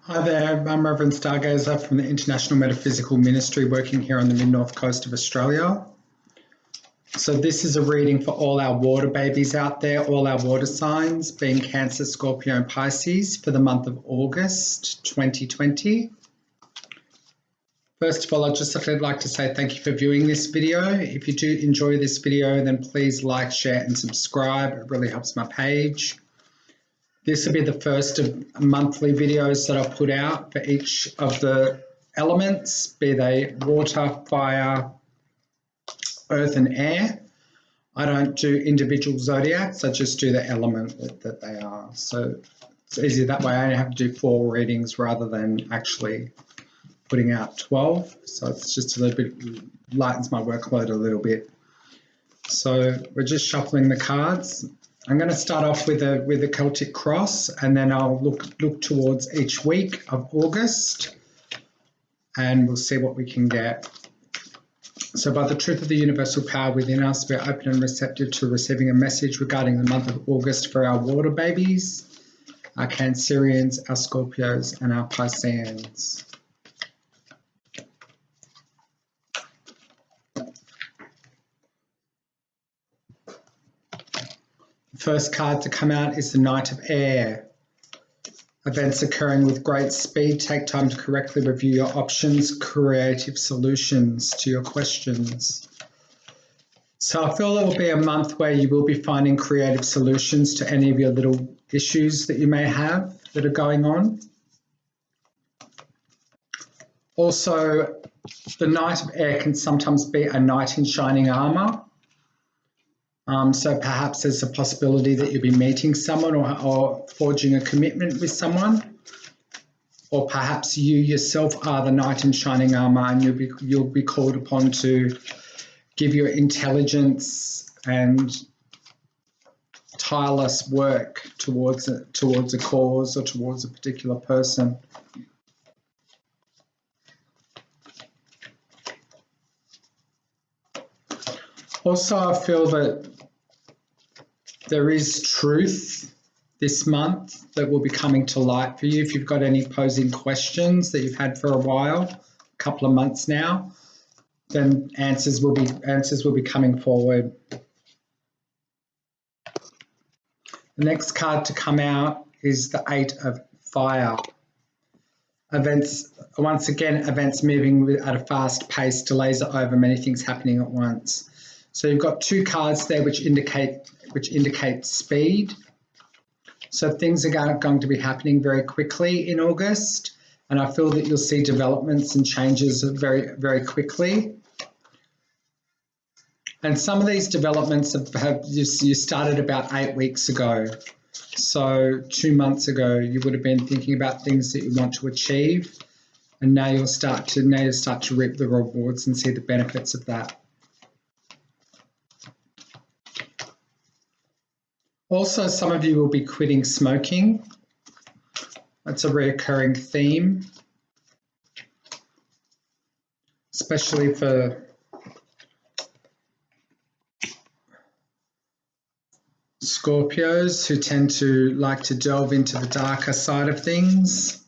Hi there, I'm Reverend Stargazer from the International Metaphysical Ministry working here on the mid-north coast of Australia. So this is a reading for all our water babies out there, all our water signs, being Cancer, Scorpio and Pisces for the month of August 2020. First of all, I'd just like to say thank you for viewing this video. If you do enjoy this video, then please like, share and subscribe. It really helps my page. This will be the first of monthly videos that I'll put out for each of the elements, be they water, fire, earth and air. I don't do individual zodiacs, I just do the element that they are. So it's easier that way. I only have to do 4 readings rather than actually putting out 12. So it's just a little bit, lightens my workload a little bit. So we're just shuffling the cards. I'm going to start off with a Celtic cross, and then I'll look towards each week of August, and we'll see what we can get. So by the truth of the universal power within us, we're open and receptive to receiving a message regarding the month of August for our water babies, our Cancerians, our Scorpios, and our Pisceans. First card to come out is the Knight of Air. Events occurring with great speed. Take time to correctly review your options, creative solutions to your questions. So I feel it will be a month where you will be finding creative solutions to any of your little issues that you may have that are going on. Also, the Knight of Air can sometimes be a knight in shining armor. So perhaps there's a possibility that you'll be meeting someone or forging a commitment with someone, or perhaps you yourself are the knight in shining armor and you'll be called upon to give your intelligence and tireless work towards a cause or towards a particular person. Also, I feel that there is truth this month that will be coming to light for you. If you've got any posing questions that you've had for a while, a couple of months now, then answers will be coming forward. The next card to come out is the 8 of Fire. Events moving at a fast pace, delays are over, many things happening at once. So you've got 2 cards there which indicate speed. So things are going to be happening very quickly in August, and I feel that you'll see developments and changes very, very quickly. And some of these developments you started about 8 weeks ago. So 2 months ago, you would have been thinking about things that you want to achieve, and now you'll start to reap the rewards and see the benefits of that. Also, some of you will be quitting smoking. That's a recurring theme, especially for Scorpios who tend to like to delve into the darker side of things.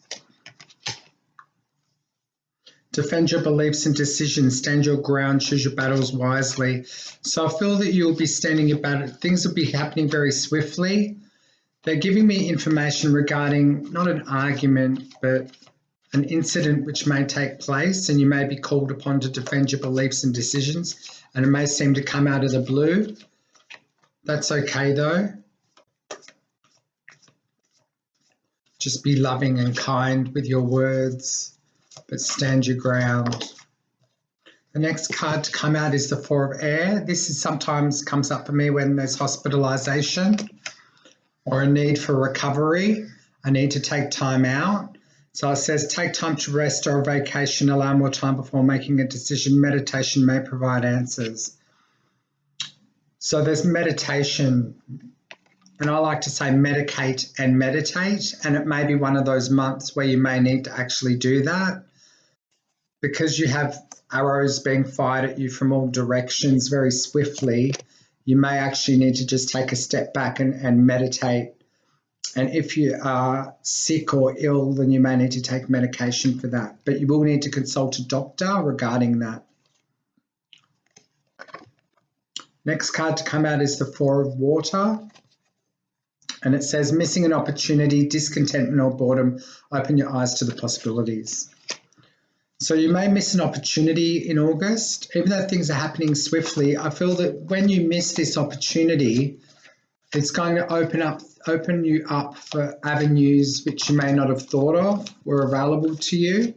Defend your beliefs and decisions, stand your ground, choose your battles wisely. So I feel that you'll be standing your battle. Things will be happening very swiftly. They're giving me information regarding not an argument, but an incident which may take place, and you may be called upon to defend your beliefs and decisions, and it may seem to come out of the blue. That's okay though. Just be loving and kind with your words, but stand your ground. The next card to come out is the 4 of Air. This is sometimes comes up for me when there's hospitalization or a need for recovery, a need to take time out. So it says take time to rest or a vacation, allow more time before making a decision. Meditation may provide answers. So there's meditation, and I like to say medicate and meditate, and it may be one of those months where you may need to actually do that. Because you have arrows being fired at you from all directions very swiftly, you may actually need to just take a step back and meditate And if you are sick or ill, then you may need to take medication for that. But you will need to consult a doctor regarding that. Next card to come out is the Four of Water. And it says, missing an opportunity, discontentment or boredom, open your eyes to the possibilities. So you may miss an opportunity in August. Even though things are happening swiftly, I feel that when you miss this opportunity, it's going to open you up for avenues which you may not have thought of were available to you.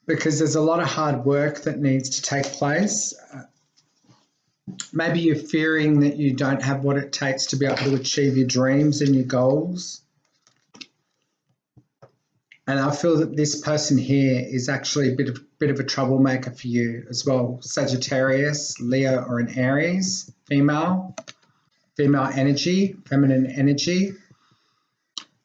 Because there's a lot of hard work that needs to take place. Maybe you're fearing that you don't have what it takes to be able to achieve your dreams and your goals. And I feel that this person here is actually a bit of a troublemaker for you as well. Sagittarius, Leo, or an Aries, female energy, feminine energy.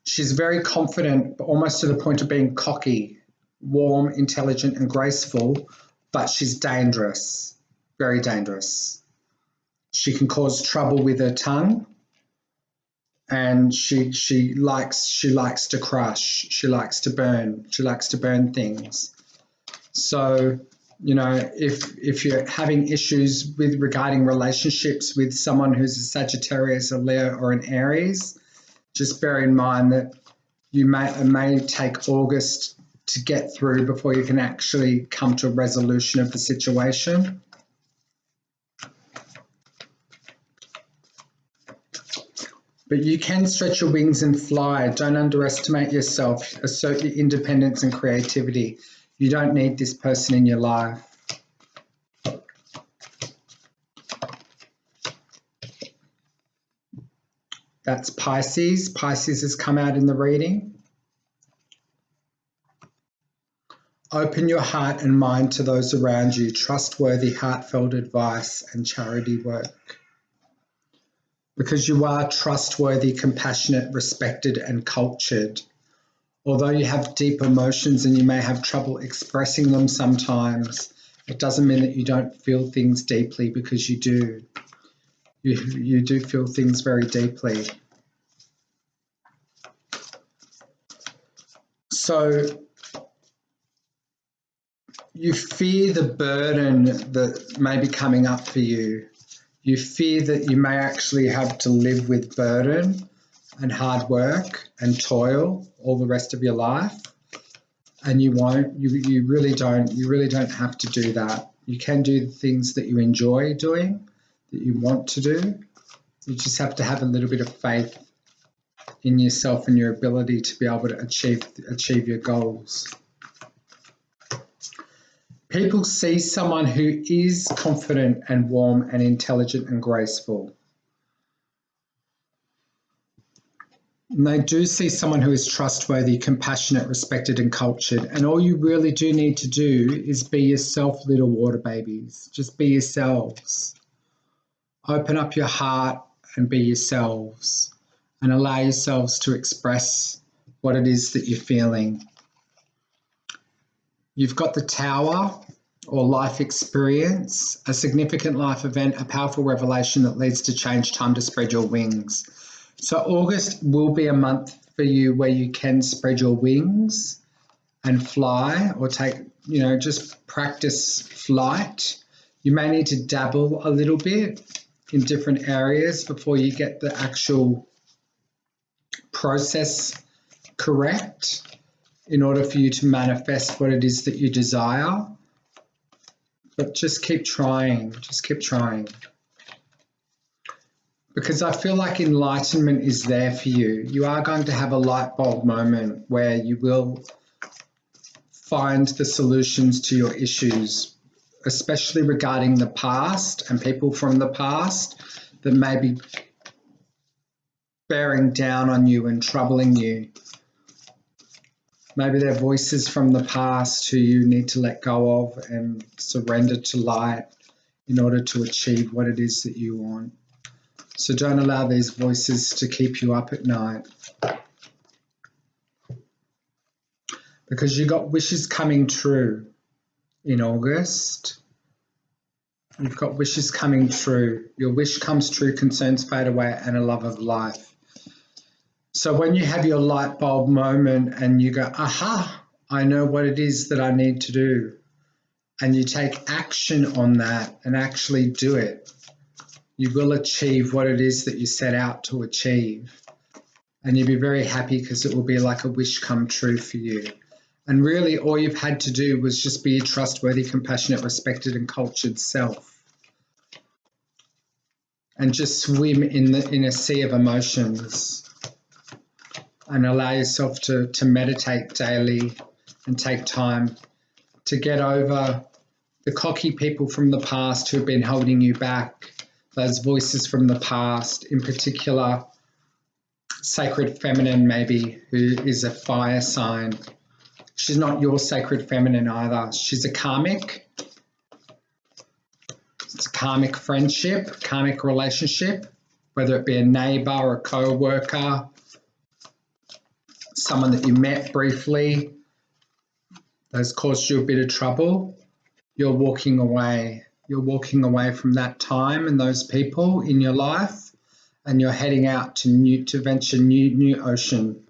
She's very confident, but almost to the point of being cocky, warm, intelligent, and graceful, but she's dangerous, very dangerous. She can cause trouble with her tongue, and she likes to crush, she likes to burn things. So, you know, if you're having issues regarding relationships with someone who's a Sagittarius, a Leo, or an Aries, just bear in mind that it may take August to get through before you can actually come to a resolution of the situation. But you can stretch your wings and fly. Don't underestimate yourself. Assert your independence and creativity. You don't need this person in your life. That's Pisces. Pisces has come out in the reading. Open your heart and mind to those around you. Trustworthy, heartfelt advice and charity work. Because you are trustworthy, compassionate, respected, and cultured. Although you have deep emotions and you may have trouble expressing them sometimes, it doesn't mean that you don't feel things deeply, because you do. You do feel things very deeply. So you fear the burden that may be coming up for you. You fear that you may actually have to live with burden and hard work and toil all the rest of your life. And you won't, you really don't have to do that. You can do the things that you enjoy doing, that you want to do. You just have to have a little bit of faith in yourself and your ability to be able to achieve your goals. People see someone who is confident and warm and intelligent and graceful. And they do see someone who is trustworthy, compassionate, respected, and cultured. And all you really do need to do is be yourself, little water babies. Just be yourselves. Open up your heart and be yourselves, and allow yourselves to express what it is that you're feeling. You've got the Tower, or life experience, a significant life event, a powerful revelation that leads to change, time to spread your wings. So August will be a month for you where you can spread your wings and fly, or just practice flight. You may need to dabble a little bit in different areas before you get the actual process correct in order for you to manifest what it is that you desire. But just keep trying, Because I feel like enlightenment is there for you. You are going to have a light bulb moment where you will find the solutions to your issues, especially regarding the past and people from the past that may be bearing down on you and troubling you. Maybe they're voices from the past who you need to let go of and surrender to light in order to achieve what it is that you want. So don't allow these voices to keep you up at night. Because you got wishes coming true in August. You've got wishes coming true. Your wish comes true, concerns fade away, and a love of life. So when you have your light bulb moment and you go, aha, I know what it is that I need to do, and you take action on that and actually do it, you will achieve what it is that you set out to achieve. And you'll be very happy because it will be like a wish come true for you. And really, all you've had to do was just be a trustworthy, compassionate, respected, and cultured self. And just swim in a sea of emotions. And allow yourself to meditate daily and take time to get over the cocky people from the past who have been holding you back, those voices from the past, in particular, sacred feminine maybe, who is a fire sign. She's not your sacred feminine either. She's a karmic. It's a karmic friendship, karmic relationship, whether it be a neighbor or a co-worker, someone that you met briefly, that's caused you a bit of trouble. You're walking away. You're walking away from that time and those people in your life, and you're heading out to venture new ocean.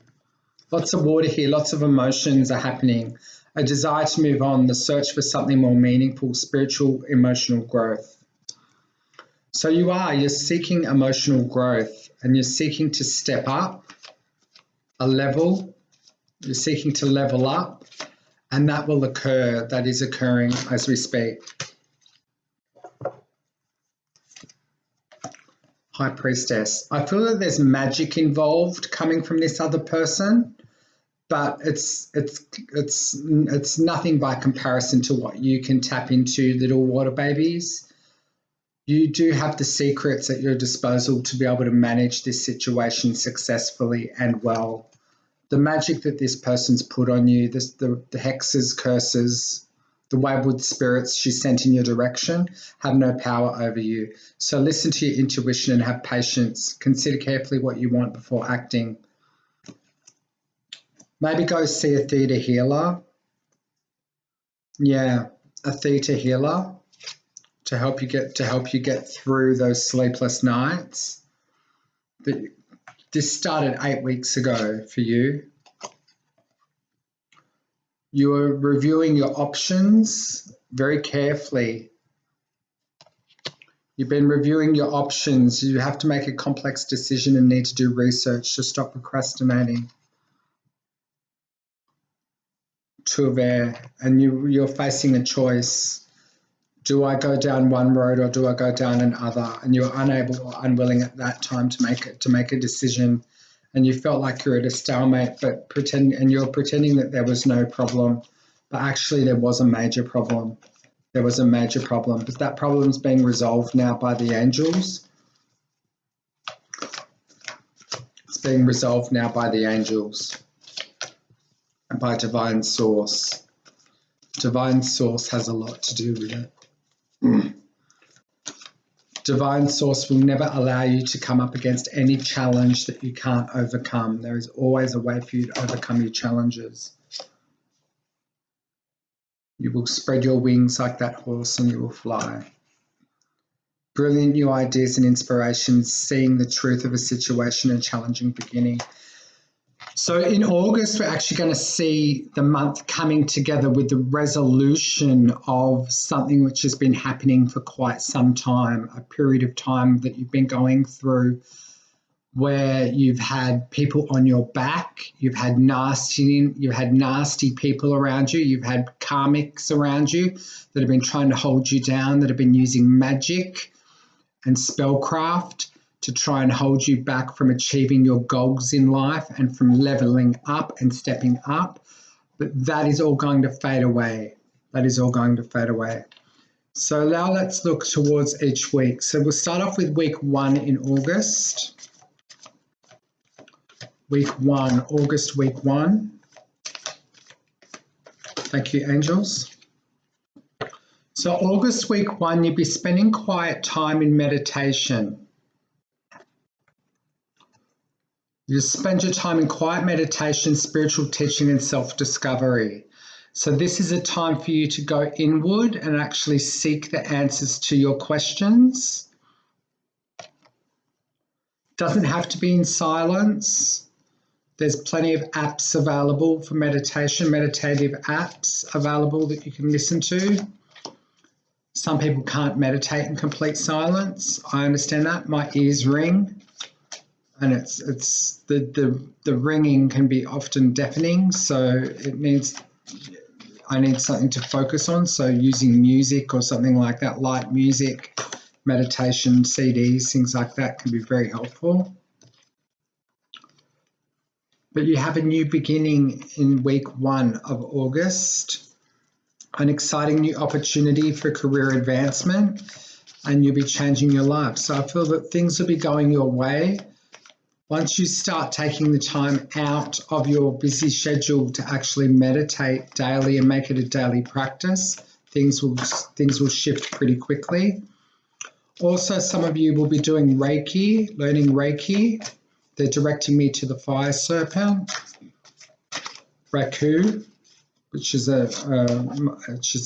Lots of water here, lots of emotions are happening. A desire to move on, the search for something more meaningful, spiritual, emotional growth. So you're seeking emotional growth, and you're seeking to step up a level. You're seeking to level up, and that will occur. That is occurring as we speak. High Priestess. I feel that there's magic involved coming from this other person, but it's nothing by comparison to what you can tap into, little water babies. You do have the secrets at your disposal to be able to manage this situation successfully and well. The magic that this person's put on you, the hexes, curses, the wayward spirits she sent in your direction have no power over you. So listen to your intuition and have patience. Consider carefully what you want before acting. Maybe go see a theta healer. Yeah, a theta healer to help you get through those sleepless nights. This started 8 weeks ago for you. You are reviewing your options very carefully. You've been reviewing your options. You have to make a complex decision and need to do research to stop procrastinating. Two of air, and you're facing a choice. Do I go down one road or do I go down another? And you're unable or unwilling at that time to make a decision. And you felt like you're at a stalemate, but you're pretending that there was no problem, but actually there was a major problem. There was a major problem, but that problem is being resolved now by the angels. It's being resolved now by the angels and by Divine Source. Divine Source has a lot to do with it. Divine Source will never allow you to come up against any challenge that you can't overcome. There is always a way for you to overcome your challenges. You will spread your wings like that horse and you will fly. Brilliant new ideas and inspirations, seeing the truth of a situation and challenging beginning. So in August, we're actually going to see the month coming together with the resolution of something which has been happening for quite some time, a period of time that you've been going through where you've had people on your back, you've had nasty people around you, you've had karmics around you that have been trying to hold you down, that have been using magic and spellcraft to try and hold you back from achieving your goals in life and from leveling up and stepping up. But that is all going to fade away. That is all going to fade away. So now let's look towards each week. So we'll start off with week 1 in August. Week 1, August week 1. Thank you, angels. So August week 1, you'll be spending quiet time in meditation. You spend your time in quiet meditation, spiritual teaching, and self-discovery. So this is a time for you to go inward and actually seek the answers to your questions. Doesn't have to be in silence. There's plenty of apps available for meditation, meditative apps available that you can listen to. Some people can't meditate in complete silence. I understand that. My ears ring, and it's the ringing can be often deafening, so I need something to focus on. So using music or something like that, light music, meditation, CDs, things like that can be very helpful. But you have a new beginning in week 1 of August, an exciting new opportunity for career advancement, and you'll be changing your life. So I feel that things will be going your way. Once you start taking the time out of your busy schedule to actually meditate daily and make it a daily practice, things will shift pretty quickly. Also, some of you will be doing Reiki, learning Reiki. They're directing me to the fire serpent, Raku, which is a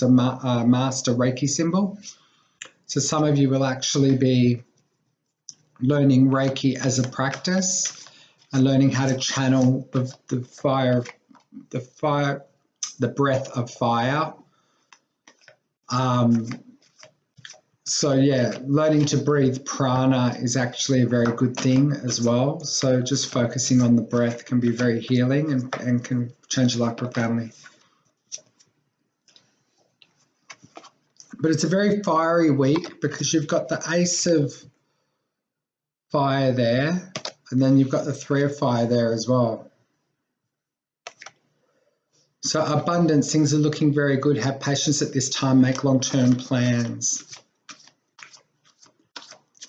master Reiki symbol. So some of you will actually be learning Reiki as a practice and learning how to channel the breath of fire. So yeah, learning to breathe prana is actually a very good thing as well. So just focusing on the breath can be very healing and can change your life profoundly. But it's a very fiery week because you've got the Ace of Fire there, and then you've got the 3 of Fire there as well. So abundance, things are looking very good. Have patience at this time, make long-term plans.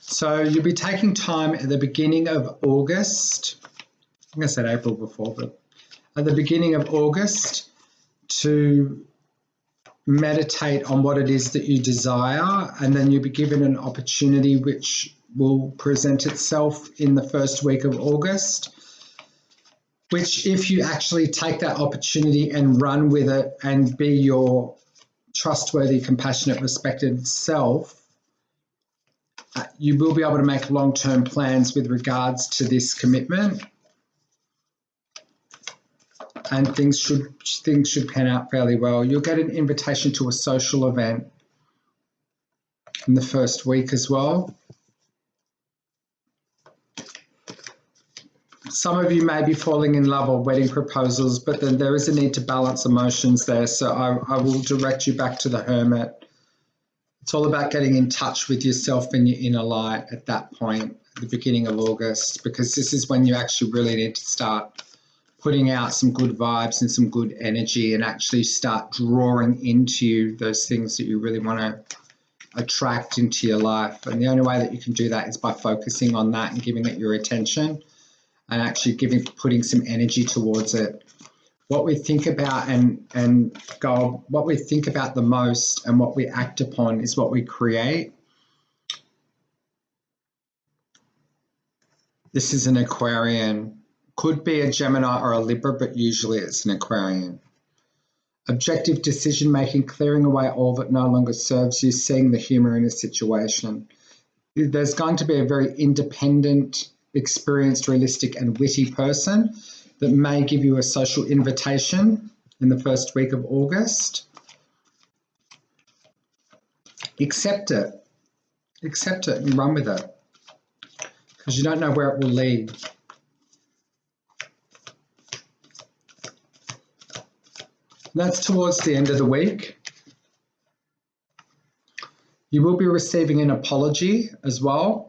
So you'll be taking time at the beginning of August. I think I said April before, but at the beginning of August to meditate on what it is that you desire, and then you'll be given an opportunity which will present itself in the first week of August, which if you actually take that opportunity and run with it and be your trustworthy, compassionate, respected self, you will be able to make long-term plans with regards to this commitment, and things should pan out fairly well. You'll get an invitation to a social event in the first week as well. Some of you may be falling in love or wedding proposals, but then there is a need to balance emotions there. So I will direct you back to the Hermit. It's all about getting in touch with yourself and your inner light at that point, at the beginning of August, because this is when you actually really need to start putting out some good vibes and some good energy and actually start drawing into you those things that you really want to attract into your life. And the only way that you can do that is by focusing on that and giving it your attention and actually putting some energy towards it. What we think about what we think about the most and what we act upon is what we create. This is an Aquarian. Could be a Gemini or a Libra, but usually it's an Aquarian. Objective decision making, clearing away all that no longer serves you, seeing the humor in a situation. There's going to be a very independent, experienced, realistic and witty person that may give you a social invitation in the first week of August. Accept it and run with it, because you don't know where it will lead. That's towards the end of the week. You will be receiving an apology as well.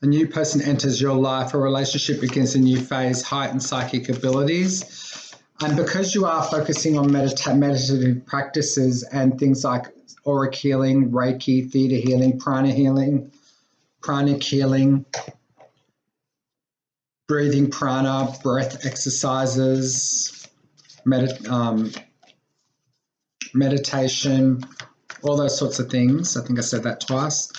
A new person enters your life, a relationship begins a new phase, heightened psychic abilities. And because you are focusing on meditative practices and things like auric healing, Reiki, theta healing, pranic healing, breathing prana, breath exercises, meditation, all those sorts of things. I think I said that twice.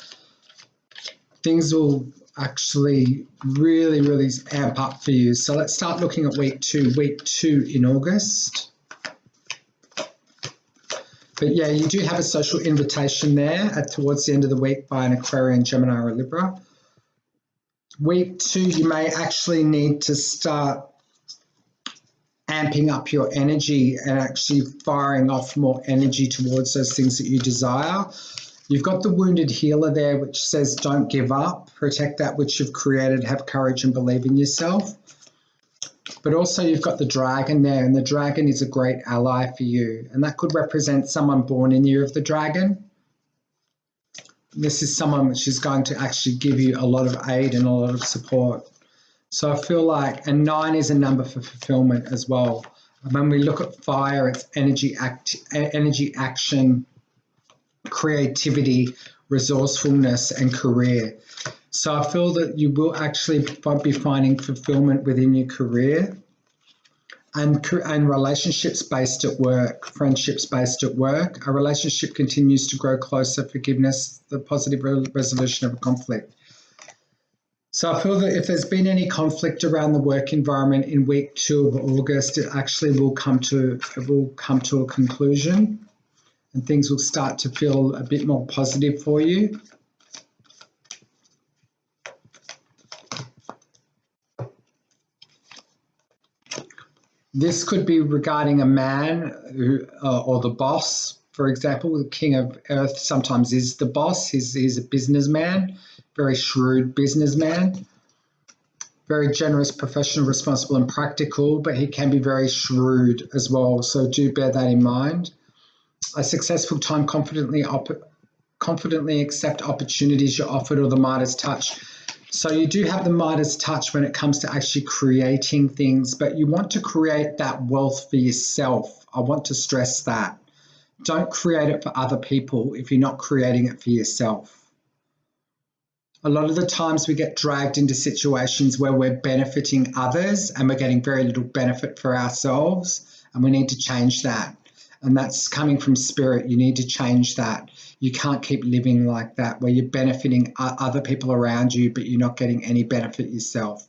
Things will actually really amp up for you. So let's start looking at week 2. Week 2 in August. But yeah, you do have a social invitation there towards the end of the week by an Aquarian, Gemini, or a Libra. Week 2, you may actually need to start amping up your energy and actually firing off more energy towards those things that you desire. You've got the wounded healer there, which says don't give up, protect that which you've created, have courage and believe in yourself. But also you've got the dragon there, and the dragon is a great ally for you. And that could represent someone born in the year of the dragon. This is someone which is going to actually give you a lot of aid and a lot of support. So I feel like, and 9 is a number for fulfillment as well. When we look at fire, it's energy, action, creativity, resourcefulness, and career. So I feel that you will actually be finding fulfillment within your career and relationships based at work, friendships based at work. A relationship continues to grow closer, forgiveness, the positive resolution of a conflict. So I feel that if there's been any conflict around the work environment in week 2 of August, it actually will come to a conclusion, and things will start to feel a bit more positive for you. This could be regarding a man or the boss. For example, the King of Earth sometimes is the boss. He's a businessman, very shrewd businessman, very generous, professional, responsible, and practical, but he can be very shrewd as well. So do bear that in mind. A successful time, confidently accept opportunities you're offered, or the Midas touch. So you do have the Midas touch when it comes to actually creating things, but you want to create that wealth for yourself. I want to stress that. Don't create it for other people if you're not creating it for yourself. A lot of the times we get dragged into situations where we're benefiting others and we're getting very little benefit for ourselves, and we need to change that. And that's coming from spirit. You need to change that. You can't keep living like that, where you're benefiting other people around you, but you're not getting any benefit yourself.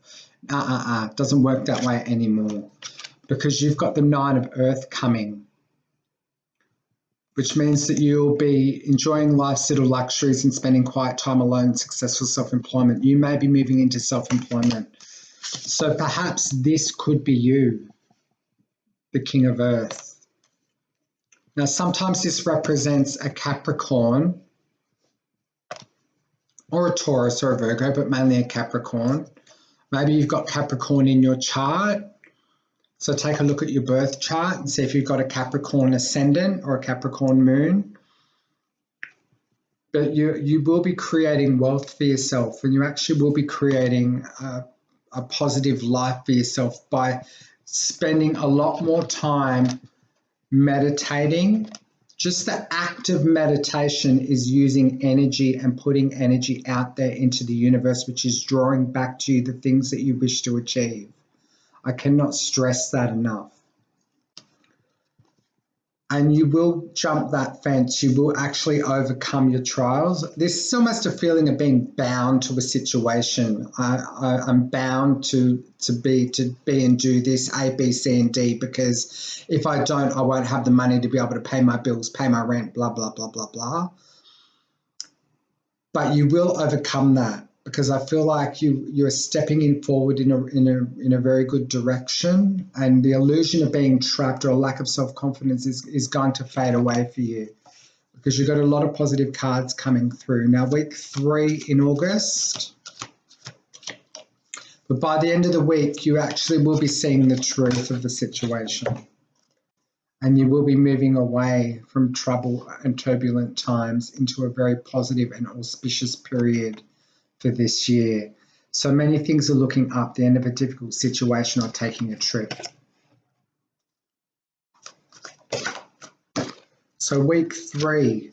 It doesn't work that way anymore, because you've got the 9 of Earth coming, which means that you'll be enjoying life's little luxuries and spending quiet time alone, successful self-employment. You may be moving into self-employment. So perhaps this could be you, the King of Earth. Now, sometimes this represents a Capricorn or a Taurus or a Virgo, but mainly a Capricorn. Maybe you've got Capricorn in your chart. So take a look at your birth chart and see if you've got a Capricorn ascendant or a Capricorn moon. But you will be creating wealth for yourself, and you actually will be creating a positive life for yourself by spending a lot more time meditating. Just the act of meditation is using energy and putting energy out there into the universe, which is drawing back to you the things that you wish to achieve. I cannot stress that enough. And you will jump that fence. You will actually overcome your trials. This is almost a feeling of being bound to a situation. I'm bound to be and do this A, B, C, and D, because if I don't, I won't have the money to be able to pay my bills, pay my rent, blah, blah, blah, blah, blah. But you will overcome that, because I feel like you're stepping in forward in a very good direction, and the illusion of being trapped or a lack of self-confidence is going to fade away for you, because you've got a lot of positive cards coming through. Now, week 3 in August, but by the end of the week, you actually will be seeing the truth of the situation, and you will be moving away from trouble and turbulent times into a very positive and auspicious period for this year. So many things are looking up, the end of a difficult situation or taking a trip. So week 3,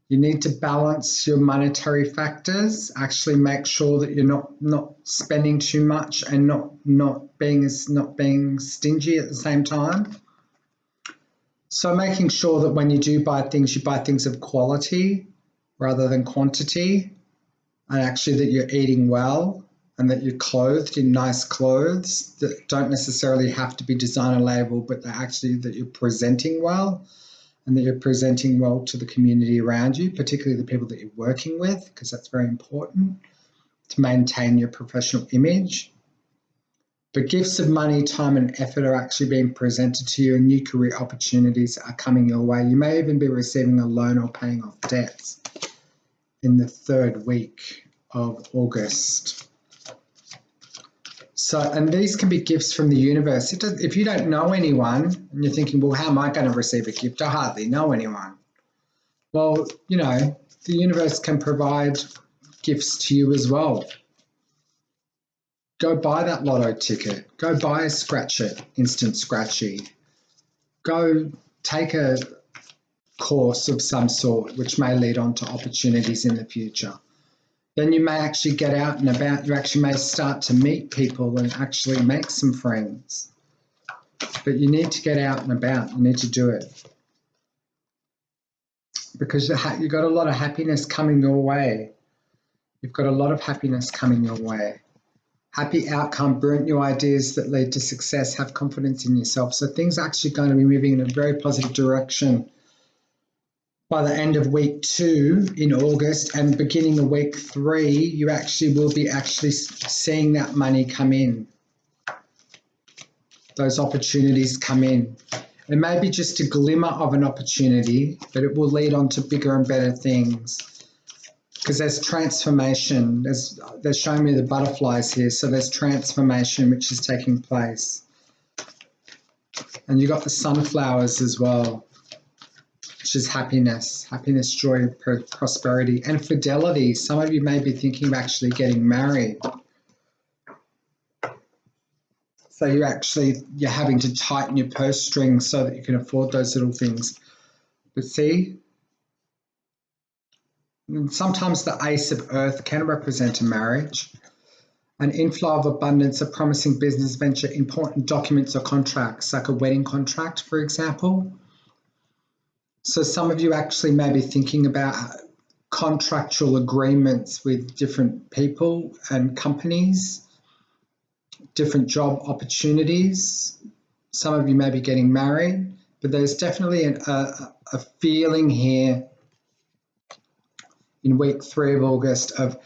you need to balance your monetary factors. Actually make sure that you're not spending too much and not being stingy at the same time. So making sure that when you do buy things, you buy things of quality rather than quantity. and actually that you're eating well and that you're clothed in nice clothes that don't necessarily have to be designer label, but that you're presenting well and that you're presenting well to the community around you, particularly the people that you're working with, because that's very important to maintain your professional image. But gifts of money, time and effort are actually being presented to you, and new career opportunities are coming your way. You may even be receiving a loan or paying off debts in the third week of August. So, and these can be gifts from the universe. If you don't know anyone and you're thinking, well, how am I going to receive a gift? I hardly know anyone. Well, you know, the universe can provide gifts to you as well. Go buy that lotto ticket. Go buy a Scratch It, Instant Scratchy. Go take a course of some sort, which may lead on to opportunities in the future. Then you may actually get out and about. You actually may start to meet people and actually make some friends. But you need to get out and about. You need to do it. Because you've got a lot of happiness coming your way. You've got a lot of happiness coming your way. Happy outcome, brilliant new ideas that lead to success, have confidence in yourself. So things are actually going to be moving in a very positive direction by the end of week 2 in August, and beginning of week 3, you actually will be seeing that money come in. Those opportunities come in. It may be just a glimmer of an opportunity, but it will lead on to bigger and better things. Because there's transformation. They're showing me the butterflies here, so there's transformation which is taking place. And you've got the sunflowers as well, which is happiness, joy, prosperity, and fidelity. Some of you may be thinking of actually getting married. So you're having to tighten your purse strings so that you can afford those little things. But see, sometimes the Ace of Earth can represent a marriage, an inflow of abundance, a promising business venture, important documents or contracts, like a wedding contract, for example. So some of you actually may be thinking about contractual agreements with different people and companies, different job opportunities. Some of you may be getting married, but there's definitely a feeling here in week 3 of August of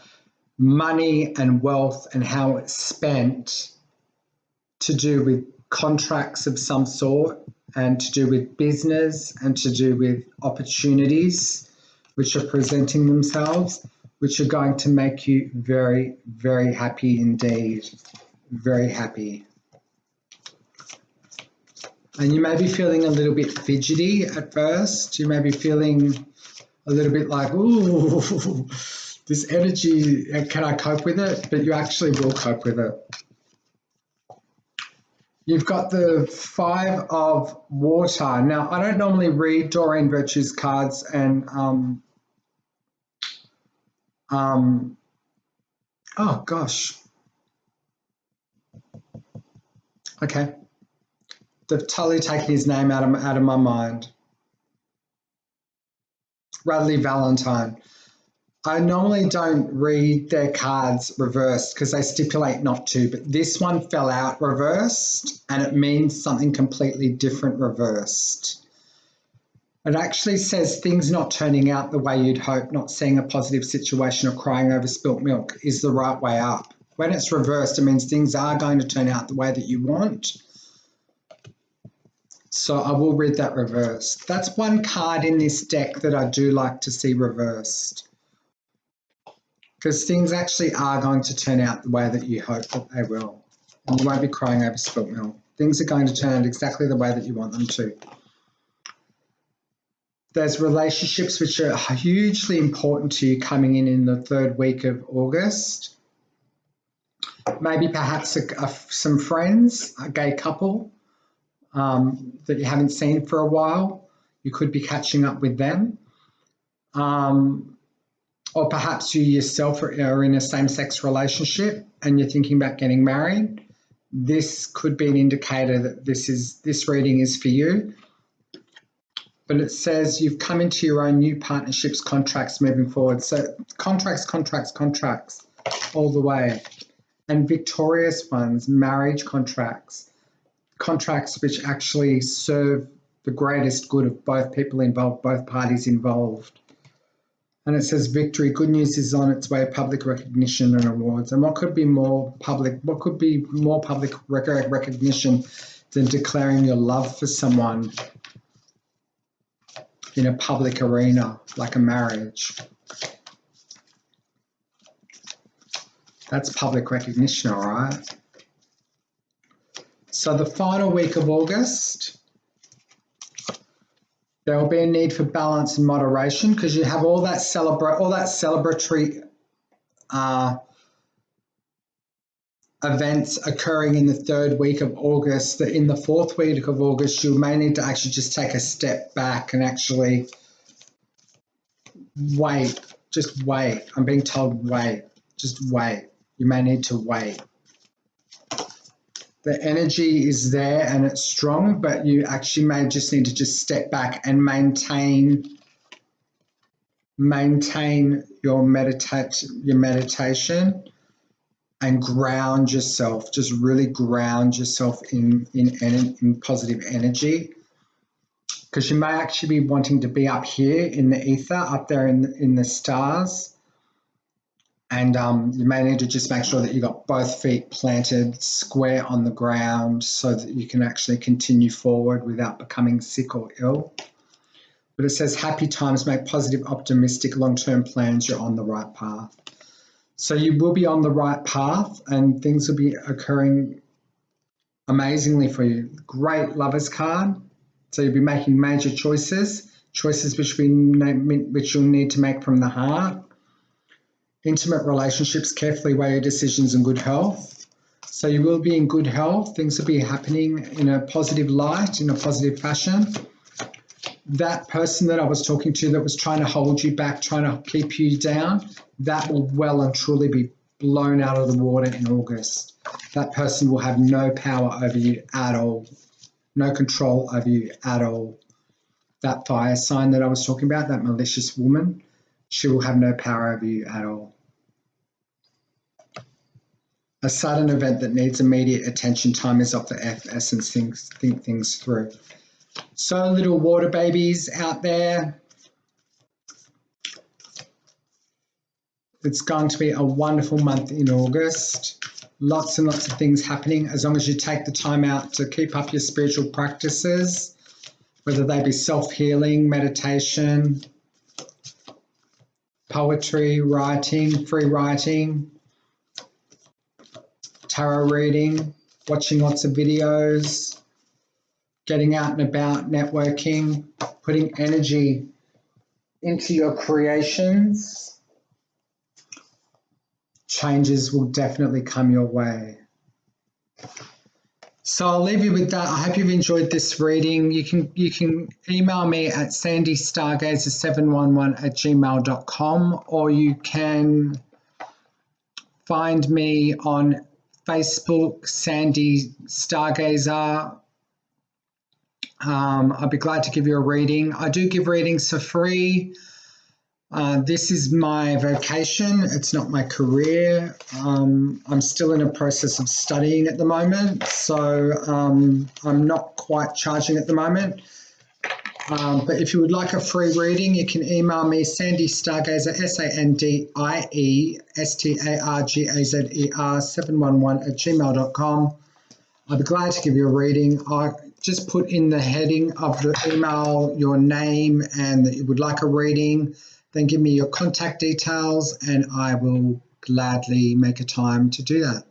money and wealth and how it's spent to do with contracts of some sort, and to do with business, and to do with opportunities which are presenting themselves, which are going to make you very, very happy indeed. Very happy. And you may be feeling a little bit fidgety at first. You may be feeling a little bit like, ooh, this energy, can I cope with it? But you actually will cope with it. You've got the 5 of Water. Now, I don't normally read Doreen Virtue's cards, and oh gosh. Okay. They've totally taken his name out of my mind. Radley Valentine. I normally don't read their cards reversed because they stipulate not to, but this one fell out reversed, and it means something completely different reversed. It actually says things not turning out the way you'd hope, not seeing a positive situation, or crying over spilt milk is the right way up. When it's reversed, it means things are going to turn out the way that you want. So I will read that reversed. That's one card in this deck that I do like to see reversed, because things actually are going to turn out the way that you hope that they will. And you won't be crying over spilt milk. Things are going to turn out exactly the way that you want them to. There's relationships which are hugely important to you coming in the 3rd week of August. Maybe perhaps some friends, a gay couple that you haven't seen for a while. You could be catching up with them. Or perhaps you yourself are in a same-sex relationship and you're thinking about getting married. This could be an indicator that this reading is for you. but it says you've come into your own new partnerships, contracts moving forward. So contracts all the way. And victorious ones, marriage contracts which actually serve the greatest good of both people involved, both parties involved. And it says victory, good news is on its way, public recognition and awards. And what could be more public recognition than declaring your love for someone in a public arena, like a marriage? That's public recognition, all right? So the final week of August, there will be a need for balance and moderation because you have all that celebratory events occurring in the third week of August. That in the fourth week of August, you may need to actually just take a step back and actually wait. Just wait. I'm being told wait. Just wait. You may need to wait. The energy is there and it's strong, but you actually may just need to just step back and maintain your meditation and ground yourself. Just really ground yourself in positive energy, because you may actually be wanting to be up here in the ether, up there in the stars. And you may need to just make sure that you've got both feet planted square on the ground so that you can actually continue forward without becoming sick or ill. But it says happy times, make positive, optimistic, long-term plans. You're on the right path. So you will be on the right path and things will be occurring amazingly for you. Great Lovers card. So you'll be making major choices which you'll need to make from the heart. Intimate relationships, carefully weigh your decisions, and good health. So you will be in good health. Things will be happening in a positive light, in a positive fashion. That person that I was talking to that was trying to hold you back, trying to keep you down, that will well and truly be blown out of the water in August. That person will have no power over you at all, no control over you at all. That fire sign that I was talking about, that malicious woman, she will have no power over you at all. A sudden event that needs immediate attention, time is of the essence, think things through. So little water babies out there, it's going to be a wonderful month in August. Lots and lots of things happening as long as you take the time out to keep up your spiritual practices, whether they be self-healing, meditation, poetry, writing, free writing, tarot reading, watching lots of videos, getting out and about, networking, putting energy into your creations. Changes will definitely come your way. So I'll leave you with that. I hope you've enjoyed this reading. You can email me at sandystargazer711@gmail.com, or you can find me on Facebook, Sandy Stargazer. I'd be glad to give you a reading. I do give readings for free. This is my vocation. It's not my career. I'm still in a process of studying at the moment, so I'm not quite charging at the moment. But if you would like a free reading, you can email me Sandy Stargazer, SandyStargazer711@gmail.com. I'd be glad to give you a reading. Just put in the heading of the email your name and that you would like a reading. Then give me your contact details and I will gladly make a time to do that.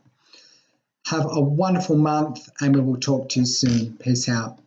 Have a wonderful month and we will talk to you soon. Peace out.